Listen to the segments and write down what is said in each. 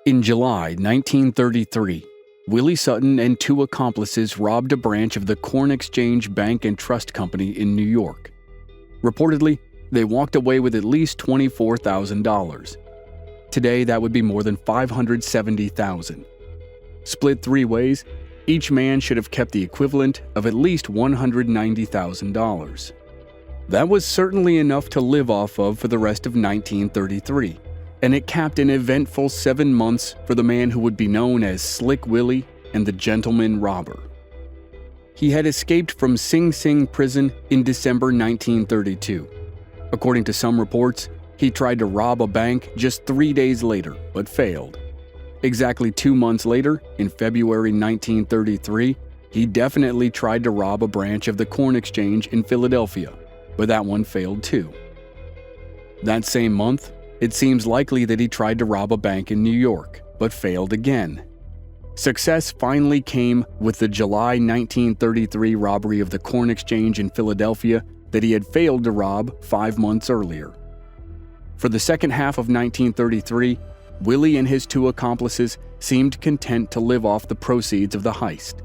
In July 1933, Willie Sutton and two accomplices robbed a branch of the Corn Exchange Bank and Trust Company in New York. Reportedly, they walked away with at least $24,000. Today, that would be more than $570,000. Split three ways, each man should have kept the equivalent of at least $190,000. That was certainly enough to live off of for the rest of 1933, and it capped an eventful 7 months for the man who would be known as Slick Willie and the Gentleman Robber. He had escaped from Sing Sing prison in December 1932. According to some reports, he tried to rob a bank just 3 days later, but failed. Exactly 2 months later, in February 1933, he definitely tried to rob a branch of the Corn Exchange in Philadelphia, but that one failed too. That same month, it seems likely that he tried to rob a bank in New York, but failed again. Success finally came with the July 1933 robbery of the Corn Exchange in Philadelphia that he had failed to rob 5 months earlier. For the second half of 1933, Willie and his two accomplices seemed content to live off the proceeds of the heist.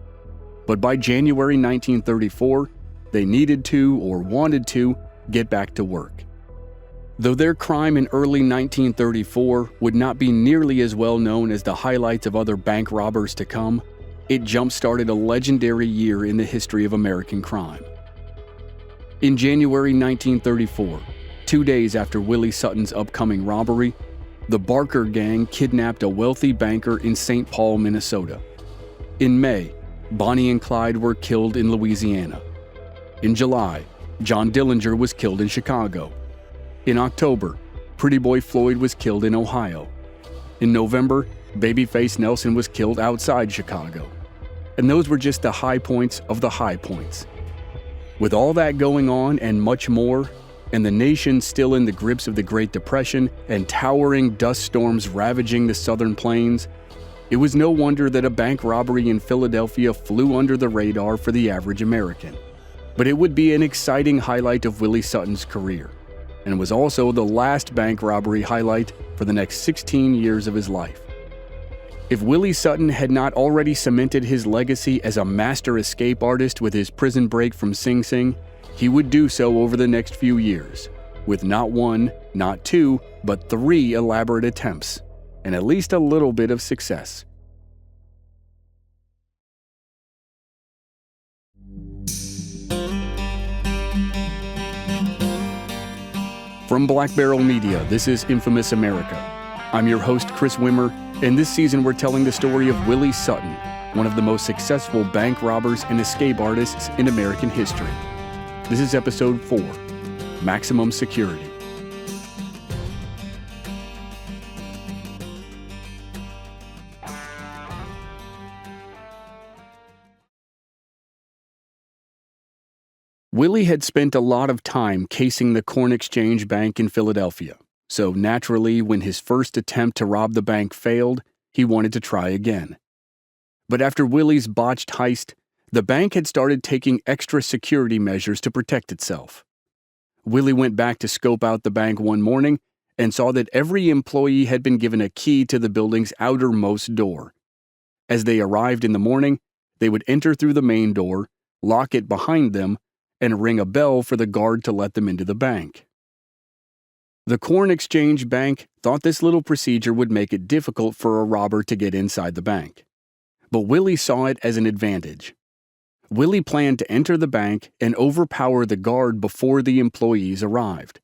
But by January 1934, they needed to, or wanted to, get back to work. Though their crime in early 1934 would not be nearly as well known as the highlights of other bank robbers to come, it jump-started a legendary year in the history of American crime. In January 1934, 2 days after Willie Sutton's upcoming robbery, the Barker gang kidnapped a wealthy banker in St. Paul, Minnesota. In May, Bonnie and Clyde were killed in Louisiana. In July, John Dillinger was killed in Chicago. In October, Pretty Boy Floyd was killed in Ohio. In November, Babyface Nelson was killed outside Chicago. And those were just the high points of the high points. With all that going on and much more, and the nation still in the grips of the Great Depression and towering dust storms ravaging the southern plains, it was no wonder that a bank robbery in Philadelphia flew under the radar for the average American. But it would be an exciting highlight of Willie Sutton's career, and was also the last bank robbery highlight for the next 16 years of his life. If Willie Sutton had not already cemented his legacy as a master escape artist with his prison break from Sing Sing, he would do so over the next few years, with not one, not two, but 3 elaborate attempts, and at least a little bit of success. From Black Barrel Media, this is Infamous America. I'm your host, Chris Wimmer, and this season we're telling the story of Willie Sutton, one of the most successful bank robbers and escape artists in American history. This is Episode 4, Maximum Security. Willie had spent a lot of time casing the Corn Exchange Bank in Philadelphia, so naturally, when his first attempt to rob the bank failed, he wanted to try again. But after Willie's botched heist, the bank had started taking extra security measures to protect itself. Willie went back to scope out the bank one morning and saw that every employee had been given a key to the building's outermost door. As they arrived in the morning, they would enter through the main door, lock it behind them, and ring a bell for the guard to let them into the bank. The Corn Exchange Bank thought this little procedure would make it difficult for a robber to get inside the bank. But Willie saw it as an advantage. Willie planned to enter the bank and overpower the guard before the employees arrived.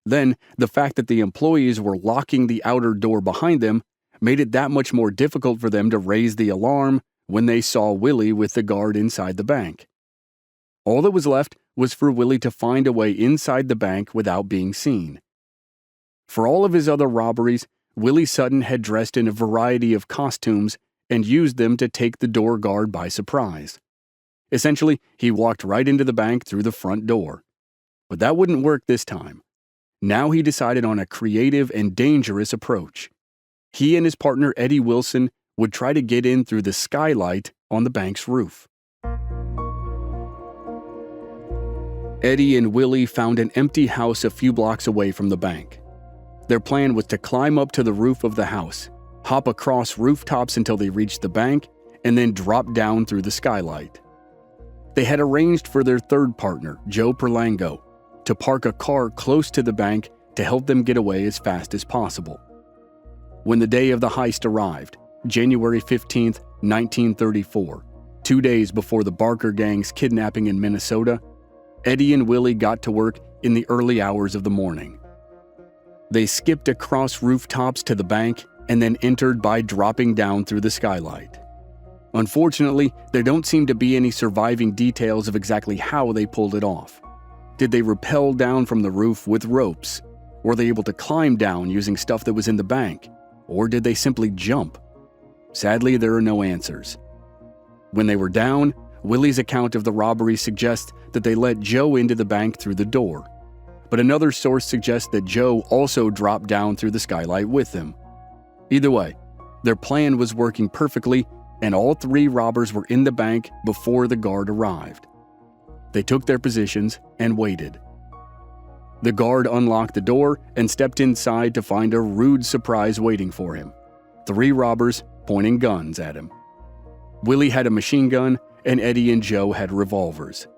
Then, the fact that the employees were locking the outer door behind them made it that much more difficult for them to raise the alarm when they saw Willie with the guard inside the bank. All that was left was for Willie to find a way inside the bank without being seen. For all of his other robberies, Willie Sutton had dressed in a variety of costumes and used them to take the door guard by surprise. Essentially, he walked right into the bank through the front door. But that wouldn't work this time. Now he decided on a creative and dangerous approach. He and his partner Eddie Wilson would try to get in through the skylight on the bank's roof. Eddie and Willie found an empty house a few blocks away from the bank. Their plan was to climb up to the roof of the house, hop across rooftops until they reached the bank, and then drop down through the skylight. They had arranged for their third partner, Joe Perlango, to park a car close to the bank to help them get away as fast as possible. When the day of the heist arrived, January 15, 1934, 2 days before the Barker gang's kidnapping in Minnesota, Eddie and Willie got to work in the early hours of the morning. They skipped across rooftops to the bank and then entered by dropping down through the skylight. Unfortunately, there don't seem to be any surviving details of exactly how they pulled it off. Did they rappel down from the roof with ropes? Were they able to climb down using stuff that was in the bank? Or did they simply jump? Sadly, there are no answers. When they were down, Willie's account of the robbery suggests that they let Joe into the bank through the door. But another source suggests that Joe also dropped down through the skylight with them. Either way, their plan was working perfectly, and all three robbers were in the bank before the guard arrived. They took their positions and waited. The guard unlocked the door and stepped inside to find a rude surprise waiting for him. 3 robbers pointing guns at him. Willie had a machine gun, and Eddie and Joe had revolvers.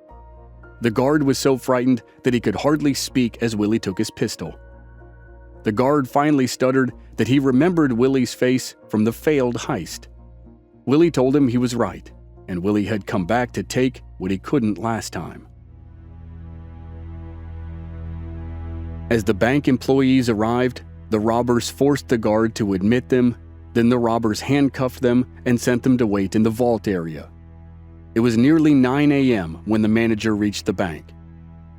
The guard was so frightened that he could hardly speak as Willie took his pistol. The guard finally stuttered that he remembered Willie's face from the failed heist. Willie told him he was right, and Willie had come back to take what he couldn't last time. As the bank employees arrived, the robbers forced the guard to admit them, then the robbers handcuffed them and sent them to wait in the vault area. It was nearly 9 a.m. when the manager reached the bank.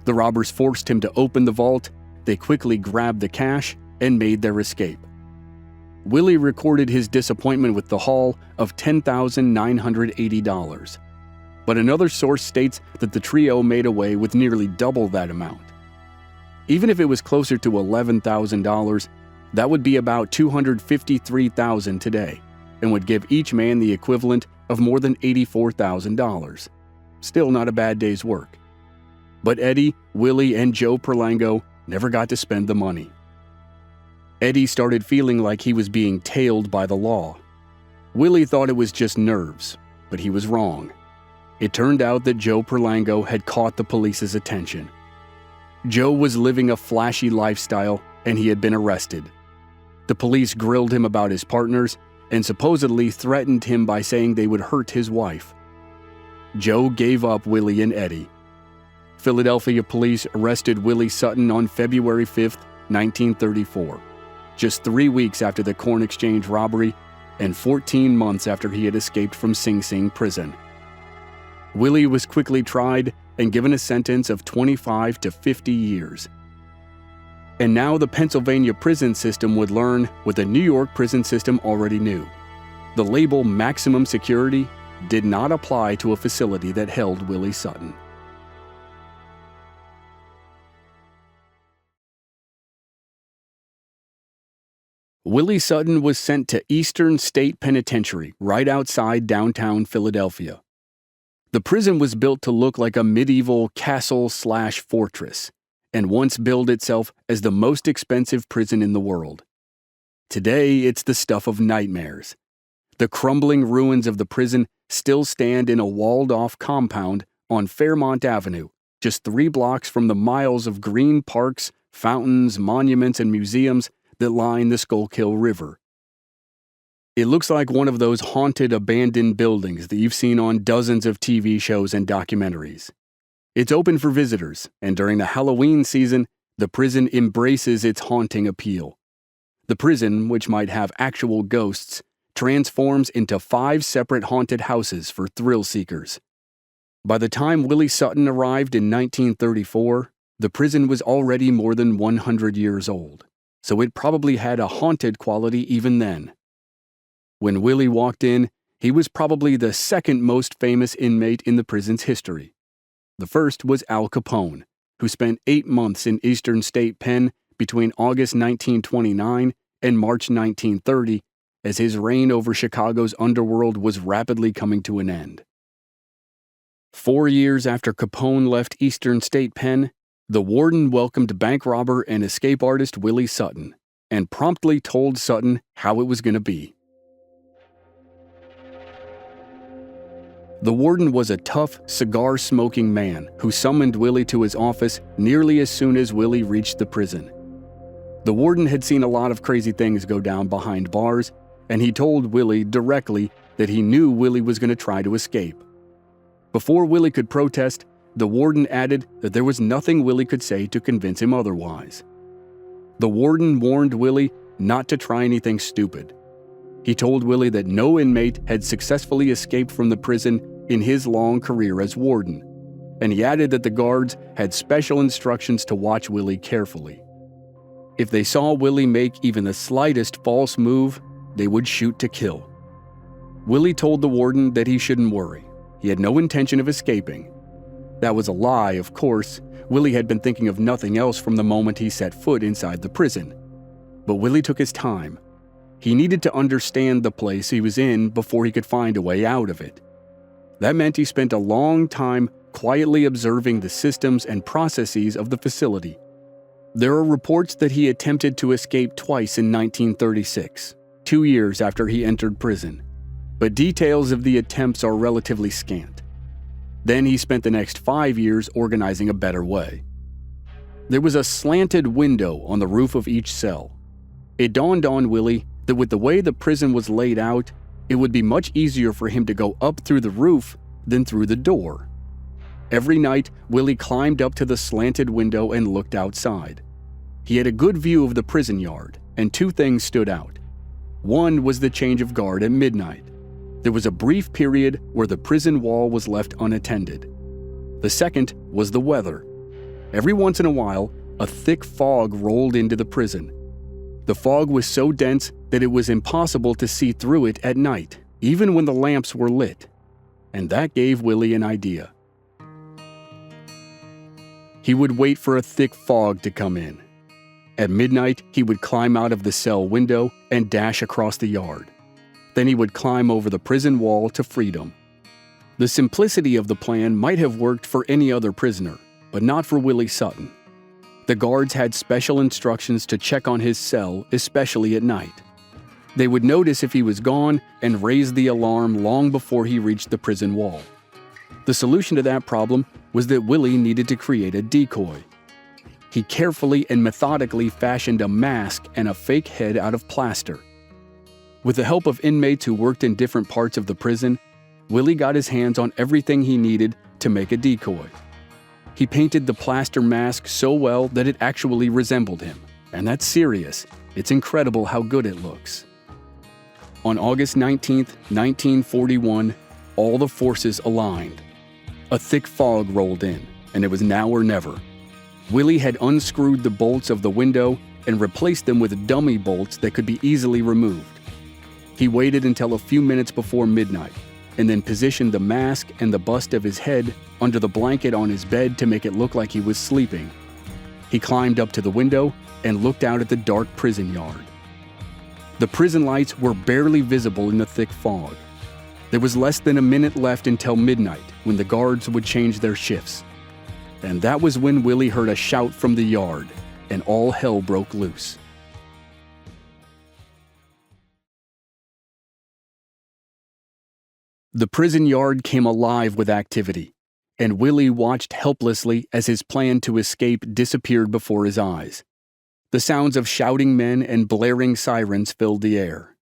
The robbers forced him to open the vault, they quickly grabbed the cash and made their escape. Willie recorded his disappointment with the haul of $10,980. But another source states that the trio made away with nearly double that amount. Even if it was closer to $11,000, that would be about $253,000 today, and would give each man the equivalent of more than $84,000. Still not a bad day's work. But Eddie, Willie, and Joe Perlango never got to spend the money. Eddie started feeling like he was being tailed by the law. Willie thought it was just nerves, but he was wrong. It turned out that Joe Perlango had caught the police's attention. Joe was living a flashy lifestyle, and he had been arrested. The police grilled him about his partners and supposedly threatened him by saying they would hurt his wife. Joe gave up Willie and Eddie. Philadelphia police arrested Willie Sutton on February 5, 1934, just 3 weeks after the Corn Exchange robbery and 14 months after he had escaped from Sing Sing prison. Willie was quickly tried and given a sentence of 25 to 50 years. And now the Pennsylvania prison system would learn what the New York prison system already knew. The label maximum security did not apply to a facility that held Willie Sutton. Willie Sutton was sent to Eastern State Penitentiary right outside downtown Philadelphia. The prison was built to look like a medieval castle/fortress, and once billed itself as the most expensive prison in the world. Today, it's the stuff of nightmares. The crumbling ruins of the prison still stand in a walled-off compound on Fairmount Avenue, just 3 blocks from the miles of green parks, fountains, monuments, and museums that line the Schuylkill River. It looks like one of those haunted, abandoned buildings that you've seen on dozens of TV shows and documentaries. It's open for visitors, and during the Halloween season, the prison embraces its haunting appeal. The prison, which might have actual ghosts, transforms into 5 separate haunted houses for thrill seekers. By the time Willie Sutton arrived in 1934, the prison was already more than 100 years old, so it probably had a haunted quality even then. When Willie walked in, he was probably the second most famous inmate in the prison's history. The first was Al Capone, who spent 8 months in Eastern State Pen between August 1929 and March 1930, as his reign over Chicago's underworld was rapidly coming to an end. 4 years after Capone left Eastern State Pen, the warden welcomed bank robber and escape artist Willie Sutton, and promptly told Sutton how it was going to be. The warden was a tough, cigar-smoking man who summoned Willie to his office nearly as soon as Willie reached the prison. The warden had seen a lot of crazy things go down behind bars, and he told Willie directly that he knew Willie was going to try to escape. Before Willie could protest, the warden added that there was nothing Willie could say to convince him otherwise. The warden warned Willie not to try anything stupid. He told Willie that no inmate had successfully escaped from the prison in his long career as warden, and he added that the guards had special instructions to watch Willie carefully. If they saw Willie make even the slightest false move, they would shoot to kill. Willie told the warden that he shouldn't worry. He had no intention of escaping. That was a lie, of course. Willie had been thinking of nothing else from the moment he set foot inside the prison. But Willie took his time. He needed to understand the place he was in before he could find a way out of it. That meant he spent a long time quietly observing the systems and processes of the facility. There are reports that he attempted to escape twice in 1936, 2 years after he entered prison, but details of the attempts are relatively scant. Then he spent the next 5 years organizing a better way. There was a slanted window on the roof of each cell. It dawned on Willie that with the way the prison was laid out, it would be much easier for him to go up through the roof than through the door. Every night, Willie climbed up to the slanted window and looked outside. He had a good view of the prison yard, and 2 things stood out. One was the change of guard at midnight. There was a brief period where the prison wall was left unattended. The second was the weather. Every once in a while, a thick fog rolled into the prison. The fog was so dense that it was impossible to see through it at night, even when the lamps were lit. And that gave Willie an idea. He would wait for a thick fog to come in. At midnight, he would climb out of the cell window and dash across the yard. Then he would climb over the prison wall to freedom. The simplicity of the plan might have worked for any other prisoner, but not for Willie Sutton. The guards had special instructions to check on his cell, especially at night. They would notice if he was gone and raise the alarm long before he reached the prison wall. The solution to that problem was that Willie needed to create a decoy. He carefully and methodically fashioned a mask and a fake head out of plaster. With the help of inmates who worked in different parts of the prison, Willie got his hands on everything he needed to make a decoy. He painted the plaster mask so well that it actually resembled him. And that's serious. It's incredible how good it looks. On August 19, 1941, all the forces aligned. A thick fog rolled in, and it was now or never. Willie had unscrewed the bolts of the window and replaced them with dummy bolts that could be easily removed. He waited until a few minutes before midnight, and then positioned the mask and the bust of his head under the blanket on his bed to make it look like he was sleeping. He climbed up to the window and looked out at the dark prison yard. The prison lights were barely visible in the thick fog. There was less than a minute left until midnight when the guards would change their shifts. And that was when Willie heard a shout from the yard, and all hell broke loose. The prison yard came alive with activity, and Willie watched helplessly as his plan to escape disappeared before his eyes. The sounds of shouting men and blaring sirens filled the air.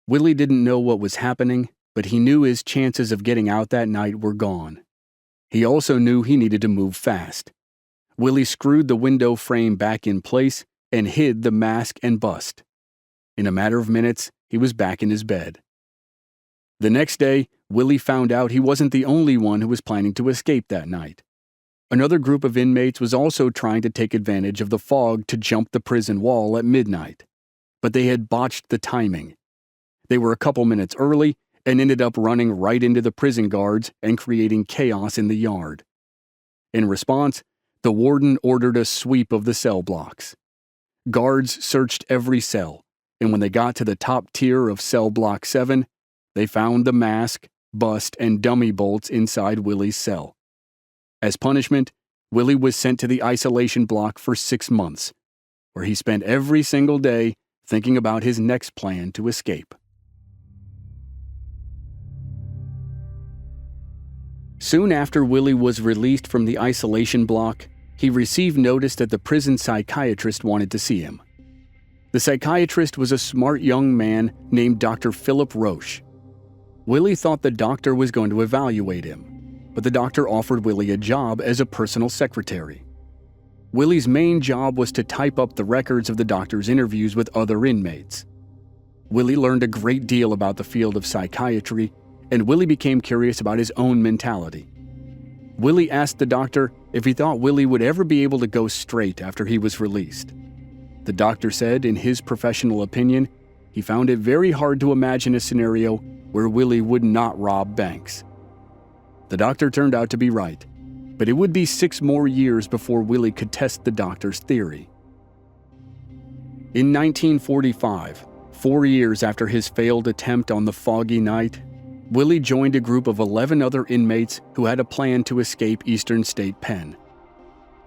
Willie didn't know what was happening, but he knew his chances of getting out that night were gone. He also knew he needed to move fast. Willie screwed the window frame back in place and hid the mask and bust. In a matter of minutes, he was back in his bed. The next day, Willie found out he wasn't the only one who was planning to escape that night. Another group of inmates was also trying to take advantage of the fog to jump the prison wall at midnight. But they had botched the timing. They were a couple minutes early and ended up running right into the prison guards and creating chaos in the yard. In response, the warden ordered a sweep of the cell blocks. Guards searched every cell, and when they got to the top tier of cell block 7, they found the mask, bust, and dummy bolts inside Willie's cell. As punishment, Willie was sent to the isolation block for 6 months, where he spent every single day thinking about his next plan to escape. Soon after Willie was released from the isolation block, he received notice that the prison psychiatrist wanted to see him. The psychiatrist was a smart young man named Dr. Philip Roche. Willie thought the doctor was going to evaluate him, but the doctor offered Willie a job as a personal secretary. Willie's main job was to type up the records of the doctor's interviews with other inmates. Willie learned a great deal about the field of psychiatry, and Willie became curious about his own mentality. Willie asked the doctor if he thought Willie would ever be able to go straight after he was released. The doctor said, in his professional opinion, he found it very hard to imagine a scenario where Willie would not rob banks. The doctor turned out to be right, but it would be 6 more years before Willie could test the doctor's theory. In 1945, 4 years after his failed attempt on the foggy night, Willie joined a group of 11 other inmates who had a plan to escape Eastern State Pen.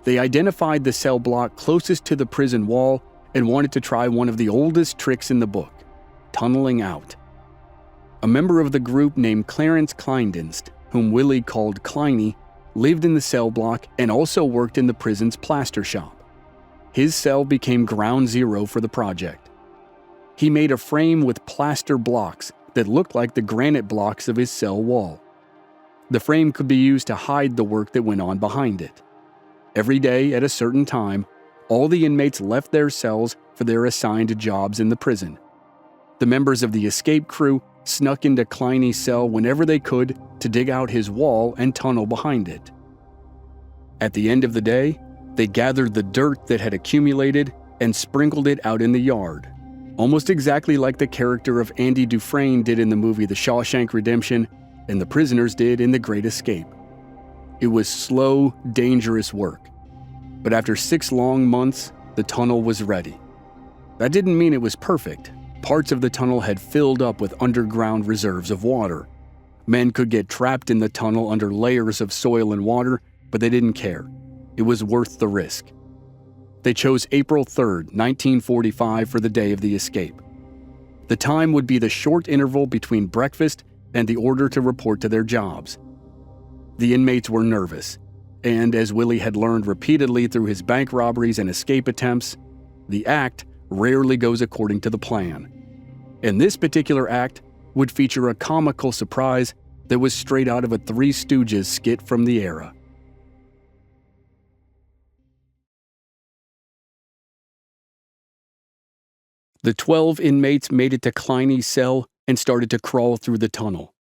They identified the cell block closest to the prison wall and wanted to try one of the oldest tricks in the book, tunneling out. A member of the group named Clarence Kleindienst, whom Willie called Kleiny, lived in the cell block and also worked in the prison's plaster shop. His cell became ground zero for the project. He made a frame with plaster blocks that looked like the granite blocks of his cell wall. The frame could be used to hide the work that went on behind it. Every day at a certain time, all the inmates left their cells for their assigned jobs in the prison. The members of the escape crew snuck into Kleiny's cell whenever they could to dig out his wall and tunnel behind it. At the end of the day, they gathered the dirt that had accumulated and sprinkled it out in the yard, almost exactly like the character of Andy Dufresne did in the movie The Shawshank Redemption and the prisoners did in The Great Escape. It was slow, dangerous work, but after 6 long months, the tunnel was ready. That didn't mean it was perfect. Parts of the tunnel had filled up with underground reserves of water. Men could get trapped in the tunnel under layers of soil and water, but they didn't care. It was worth the risk. They chose April 3rd, 1945 for the day of the escape. The time would be the short interval between breakfast and the order to report to their jobs. The inmates were nervous, and as Willie had learned repeatedly through his bank robberies and escape attempts, the act rarely goes according to the plan. And this particular act would feature a comical surprise that was straight out of a Three Stooges skit from the era. The 12 inmates made it to Kleiny's cell and started to crawl through the tunnel.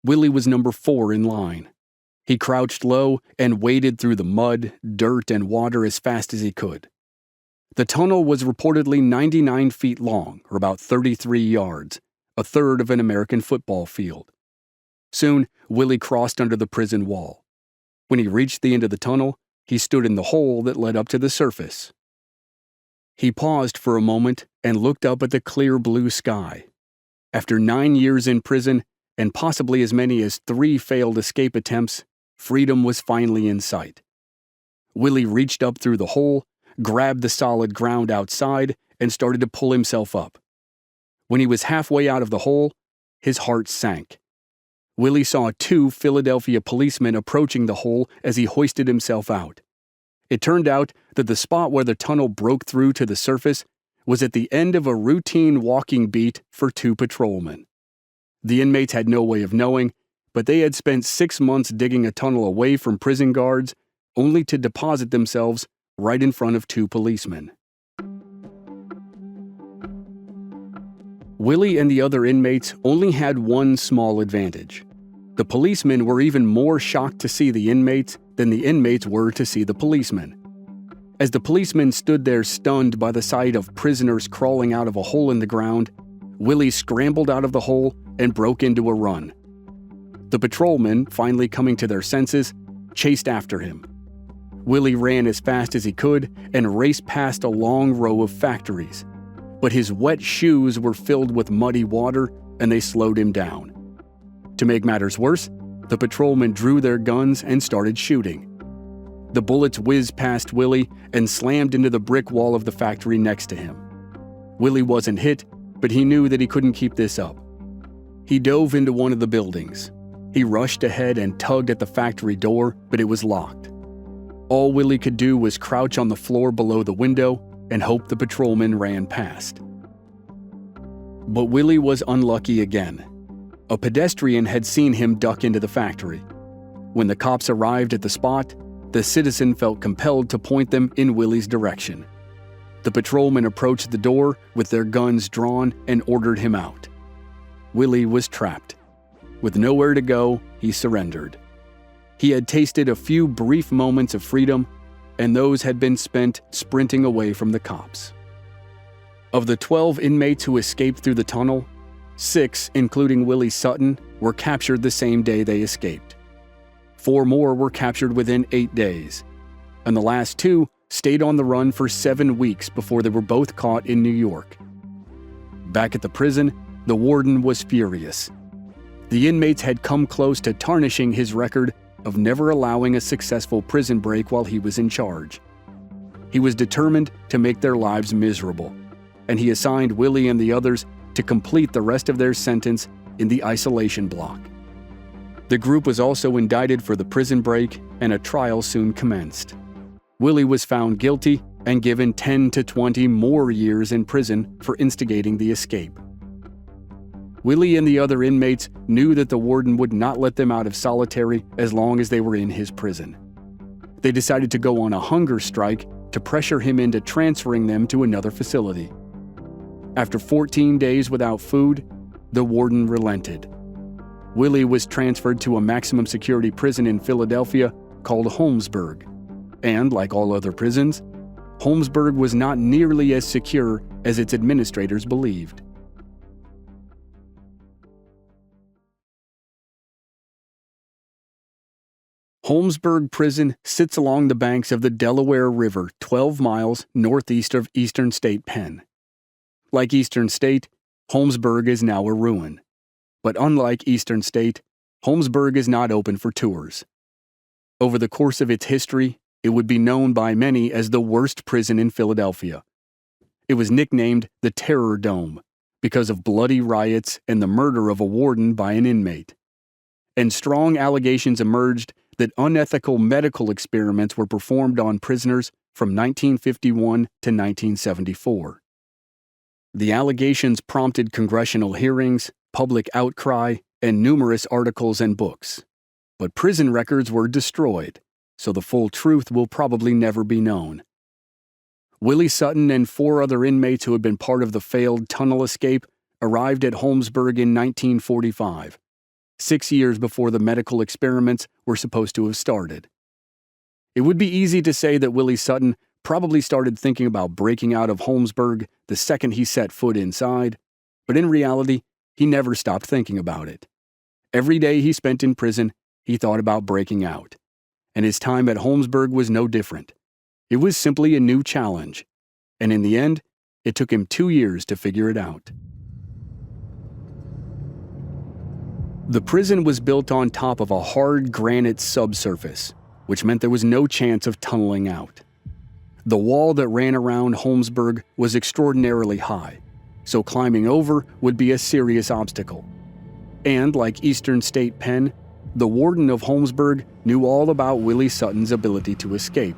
Willie was number 4 in line. He crouched low and waded through the mud, dirt, and water as fast as he could. The tunnel was reportedly 99 feet long, or about 33 yards, a third of an American football field. Soon, Willie crossed under the prison wall. When he reached the end of the tunnel, he stood in the hole that led up to the surface. He paused for a moment and looked up at the clear blue sky. After 9 years in prison, and possibly as many as 3 failed escape attempts, freedom was finally in sight. Willie reached up through the hole, grabbed the solid ground outside, and started to pull himself up. When he was halfway out of the hole, his heart sank. Willie saw 2 Philadelphia policemen approaching the hole as he hoisted himself out. It turned out that the spot where the tunnel broke through to the surface was at the end of a routine walking beat for 2 patrolmen. The inmates had no way of knowing, but they had spent 6 months digging a tunnel away from prison guards, only to deposit themselves right in front of 2 policemen. Willie and the other inmates only had one small advantage. The policemen were even more shocked to see the inmates than the inmates were to see the policemen. As the policemen stood there stunned by the sight of prisoners crawling out of a hole in the ground, Willie scrambled out of the hole and broke into a run. The patrolmen, finally coming to their senses, chased after him. Willie ran as fast as he could and raced past a long row of factories. But his wet shoes were filled with muddy water and they slowed him down. To make matters worse, the patrolmen drew their guns and started shooting. The bullets whizzed past Willie and slammed into the brick wall of the factory next to him. Willie wasn't hit, but he knew that he couldn't keep this up. He dove into one of the buildings. He rushed ahead and tugged at the factory door, but it was locked. All Willie could do was crouch on the floor below the window and hope the patrolman ran past. But Willie was unlucky again. A pedestrian had seen him duck into the factory. When the cops arrived at the spot, the citizen felt compelled to point them in Willie's direction. The patrolmen approached the door with their guns drawn and ordered him out. Willie was trapped. With nowhere to go, he surrendered. He had tasted a few brief moments of freedom, and those had been spent sprinting away from the cops. Of the 12 inmates who escaped through the tunnel, 6, including Willie Sutton, were captured the same day they escaped. 4 more were captured within 8 days, and the last 2 stayed on the run for 7 weeks before they were both caught in New York. Back at the prison, the warden was furious. The inmates had come close to tarnishing his record of never allowing a successful prison break while he was in charge. He was determined to make their lives miserable, and he assigned Willie and the others to complete the rest of their sentence in the isolation block. The group was also indicted for the prison break, and a trial soon commenced. Willie was found guilty and given 10 to 20 more years in prison for instigating the escape. Willie and the other inmates knew that the warden would not let them out of solitary as long as they were in his prison. They decided to go on a hunger strike to pressure him into transferring them to another facility. After 14 days without food, the warden relented. Willie was transferred to a maximum security prison in Philadelphia called Holmesburg. And, like all other prisons, Holmesburg was not nearly as secure as its administrators believed. Holmesburg Prison sits along the banks of the Delaware River 12 miles northeast of Eastern State Pen. Like Eastern State, Holmesburg is now a ruin. But unlike Eastern State, Holmesburg is not open for tours. Over the course of its history, it would be known by many as the worst prison in Philadelphia. It was nicknamed the Terror Dome because of bloody riots and the murder of a warden by an inmate. And strong allegations emerged that unethical medical experiments were performed on prisoners from 1951 to 1974. The allegations prompted congressional hearings, public outcry, and numerous articles and books. But prison records were destroyed, so the full truth will probably never be known. Willie Sutton and 4 other inmates who had been part of the failed tunnel escape arrived at Holmesburg in 1945. 6 years before the medical experiments were supposed to have started. It would be easy to say that Willie Sutton probably started thinking about breaking out of Holmesburg the second he set foot inside, but in reality, he never stopped thinking about it. Every day he spent in prison, he thought about breaking out. And his time at Holmesburg was no different. It was simply a new challenge, and in the end, it took him 2 years to figure it out. The prison was built on top of a hard granite subsurface, which meant there was no chance of tunneling out. The wall that ran around Holmesburg was extraordinarily high, so climbing over would be a serious obstacle. And like Eastern State Pen, the warden of Holmesburg knew all about Willie Sutton's ability to escape.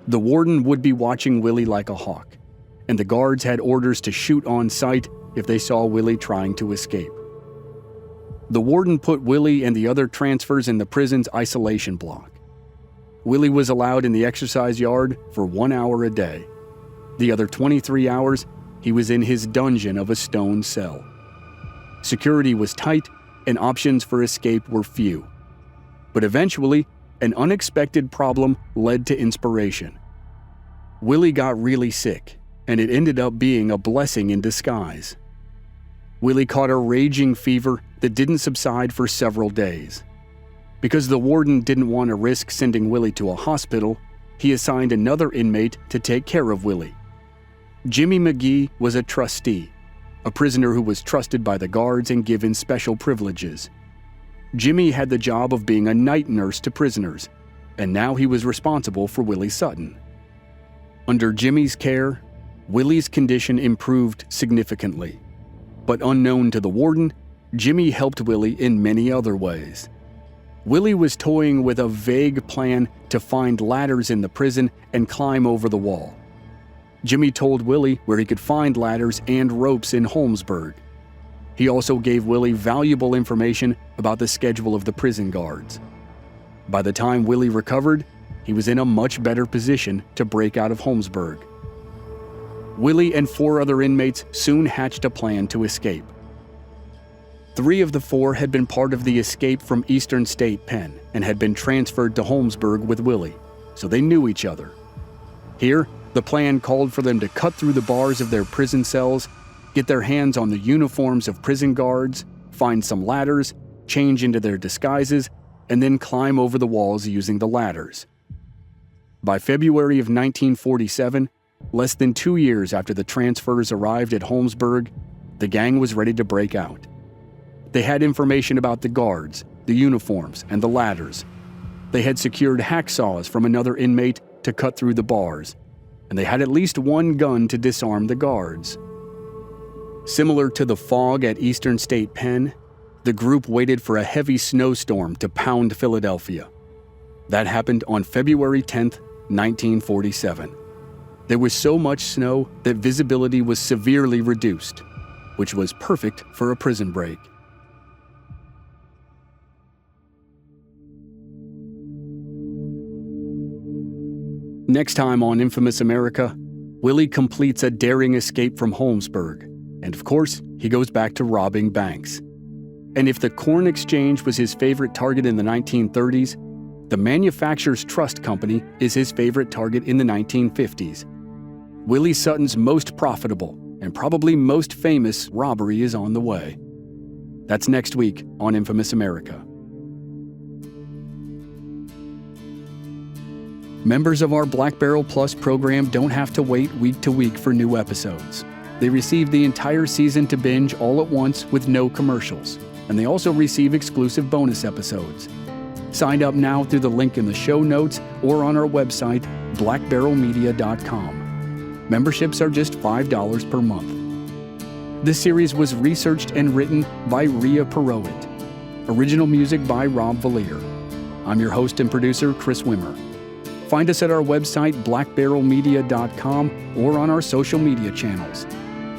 The warden would be watching Willie like a hawk, and the guards had orders to shoot on sight if they saw Willie trying to escape. The warden put Willie and the other transfers in the prison's isolation block. Willie was allowed in the exercise yard for 1 hour a day. The other 23 hours, he was in his dungeon of a stone cell. Security was tight, and options for escape were few. But eventually, an unexpected problem led to inspiration. Willie got really sick, and it ended up being a blessing in disguise. Willie caught a raging fever that didn't subside for several days. Because the warden didn't want to risk sending Willie to a hospital, he assigned another inmate to take care of Willie. Jimmy McGee was a trustee, a prisoner who was trusted by the guards and given special privileges. Jimmy had the job of being a night nurse to prisoners, and now he was responsible for Willie Sutton. Under Jimmy's care, Willie's condition improved significantly. But unknown to the warden, Jimmy helped Willie in many other ways. Willie was toying with a vague plan to find ladders in the prison and climb over the wall. Jimmy told Willie where he could find ladders and ropes in Holmesburg. He also gave Willie valuable information about the schedule of the prison guards. By the time Willie recovered, he was in a much better position to break out of Holmesburg. Willie and 4 other inmates soon hatched a plan to escape. 3 of the 4 had been part of the escape from Eastern State Pen and had been transferred to Holmesburg with Willie, so they knew each other. Here, the plan called for them to cut through the bars of their prison cells, get their hands on the uniforms of prison guards, find some ladders, change into their disguises, and then climb over the walls using the ladders. By February of 1947, less than 2 years after the transfers arrived at Holmesburg, the gang was ready to break out. They had information about the guards, the uniforms, and the ladders. They had secured hacksaws from another inmate to cut through the bars, and they had at least 1 gun to disarm the guards. Similar to the fog at Eastern State Pen, the group waited for a heavy snowstorm to pound Philadelphia. That happened on February 10th, 1947. There was so much snow that visibility was severely reduced, which was perfect for a prison break. Next time on Infamous America, Willie completes a daring escape from Holmesburg, and of course, he goes back to robbing banks. And if the corn exchange was his favorite target in the 1930s, the Manufacturers Trust Company is his favorite target in the 1950s. Willie Sutton's most profitable and probably most famous robbery is on the way. That's next week on Infamous America. Members of our Black Barrel Plus program don't have to wait week to week for new episodes. They receive the entire season to binge all at once with no commercials, and they also receive exclusive bonus episodes. Sign up now through the link in the show notes or on our website, blackbarrelmedia.com. Memberships are just $5 per month. This series was researched and written by Rhea Perowit. Original music by Rob Valier. I'm your host and producer, Chris Wimmer. Find us at our website, blackbarrelmedia.com, or on our social media channels.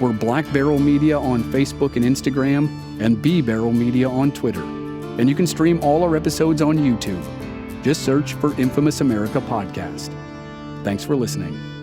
We're Black Barrel Media on Facebook and Instagram, and B Barrel Media on Twitter. And you can stream all our episodes on YouTube. Just search for Infamous America Podcast. Thanks for listening.